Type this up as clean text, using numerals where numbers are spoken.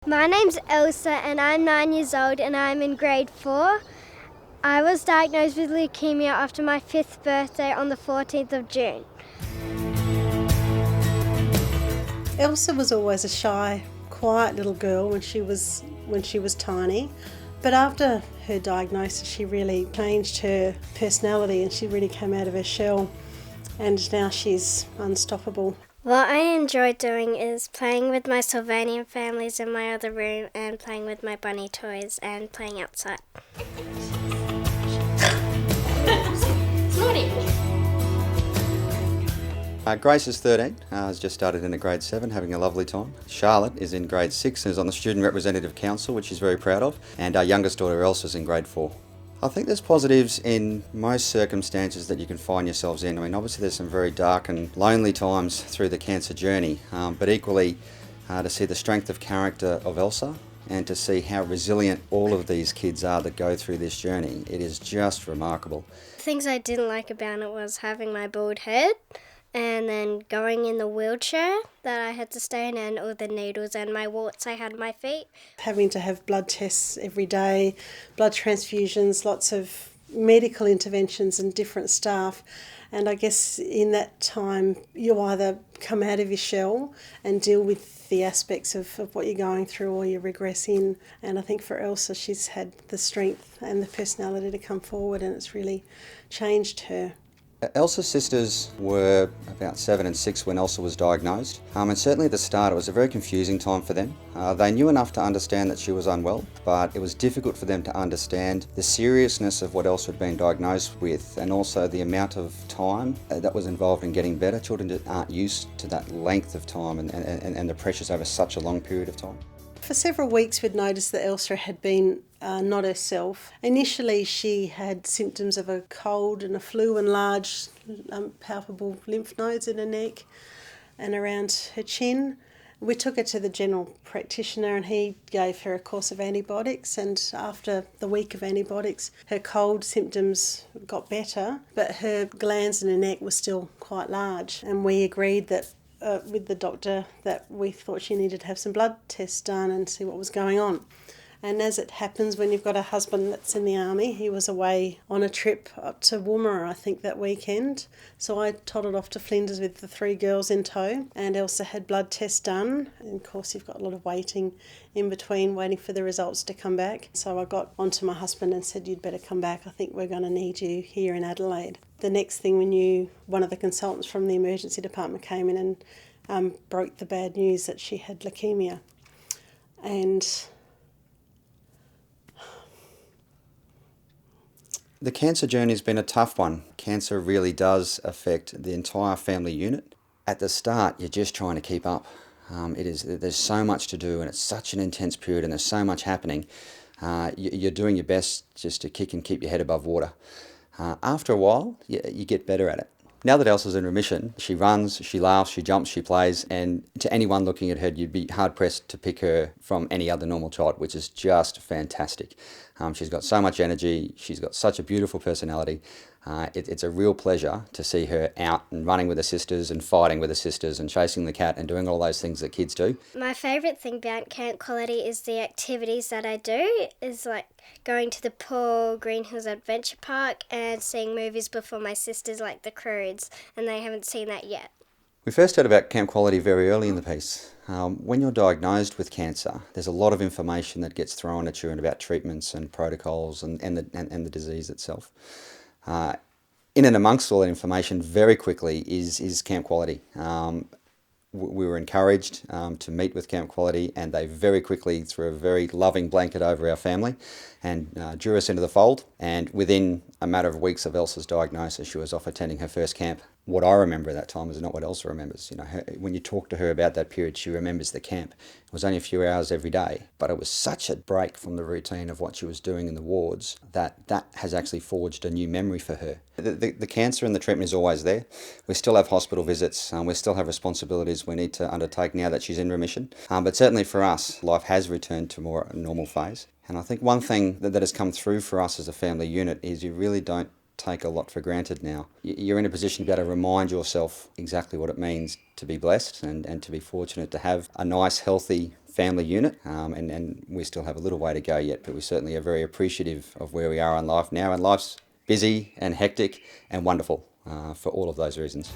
My name's Elsa and I'm 9 years old and I'm in grade 4. I was diagnosed with leukemia after my 5th birthday on the 14th of June. Elsa was always a shy, quiet little girl when she was tiny, but after her diagnosis she really changed her personality and she really came out of her shell, and now she's unstoppable. What I enjoy doing is playing with my Sylvanian families in my other room and playing with my bunny toys and playing outside. Grace is 13, has just started into grade 7, having a lovely time. Charlotte is in grade 6 and is on the Student Representative Council, which she's very proud of. And our youngest daughter Elsa is in grade 4. I think there's positives in most circumstances that you can find yourselves in. I mean, obviously there's some very dark and lonely times through the cancer journey, but equally to see the strength of character of Elsa and to see how resilient all of these kids are that go through this journey, it is just remarkable. Things I didn't like about it was having my bald head and then going in the wheelchair that I had to stay in, and all the needles and my warts I had on my feet. Having to have blood tests every day, blood transfusions, lots of medical interventions and different staff. And I guess in that time you either come out of your shell and deal with the aspects of what you're going through, or you regress in. And I think for Elsa, she's had the strength and the personality to come forward, and it's really changed her. Elsa's sisters were about 7 and 6 when Elsa was diagnosed, and certainly at the start it was a very confusing time for them. They knew enough to understand that she was unwell, but it was difficult for them to understand the seriousness of what Elsa had been diagnosed with, and also the amount of time that was involved in getting better. Children just aren't used to that length of time and the pressures over such a long period of time. For several weeks we'd noticed that Elsa had been not herself. Initially she had symptoms of a cold and a flu and large palpable lymph nodes in her neck and around her chin. We took her to the general practitioner and he gave her a course of antibiotics, and after the week of antibiotics her cold symptoms got better, but her glands in her neck were still quite large, and we agreed that with the doctor that we thought she needed to have some blood tests done and see what was going on. And as it happens, when you've got a husband that's in the army, he was away on a trip up to Woomera, I think, that weekend. So I toddled off to Flinders with the 3 girls in tow, and Elsa had blood tests done. And of course, you've got a lot of waiting in between, waiting for the results to come back. So I got onto my husband and said, "You'd better come back. I think we're going to need you here in Adelaide." The next thing we knew, one of the consultants from the emergency department came in and broke the bad news that she had leukemia. And the cancer journey has been a tough one. Cancer really does affect the entire family unit. At the start, you're just trying to keep up. There's so much to do, and it's such an intense period, and there's so much happening. You're doing your best just to kick and keep your head above water. After a while, you get better at it. Now that Elsa's in remission, she runs, she laughs, she jumps, she plays, and to anyone looking at her, you'd be hard-pressed to pick her from any other normal child, which is just fantastic. She's got so much energy, she's got such a beautiful personality. It's a real pleasure to see her out and running with her sisters and fighting with her sisters and chasing the cat and doing all those things that kids do. My favourite thing about Camp Quality is the activities that I do, is like going to the pool, Green Hills Adventure Park, and seeing movies before my sisters like The Croods, and they haven't seen that yet. We first heard about Camp Quality very early in the piece. When you're diagnosed with cancer, there's a lot of information that gets thrown at you about treatments and protocols and the disease itself. In and amongst all that information, very quickly is Camp Quality. We were encouraged to meet with Camp Quality, and they very quickly threw a very loving blanket over our family and drew us into the fold. And within a matter of weeks of Elsa's diagnosis, she was off attending her first camp. What I remember at that time is not what Elsa remembers. When you talk to her about that period, she remembers the camp. It was only a few hours every day, but it was such a break from the routine of what she was doing in the wards that has actually forged a new memory for her. The cancer and the treatment is always there. We still have hospital visits, we still have responsibilities we need to undertake now that she's in remission. But certainly for us, life has returned to more normal phase. And I think one thing that has come through for us as a family unit is you really don't take a lot for granted now. You're in a position to be able to remind yourself exactly what it means to be blessed and to be fortunate to have a nice, healthy family unit, and we still have a little way to go yet, but we certainly are very appreciative of where we are in life now, and life's busy and hectic and wonderful for all of those reasons.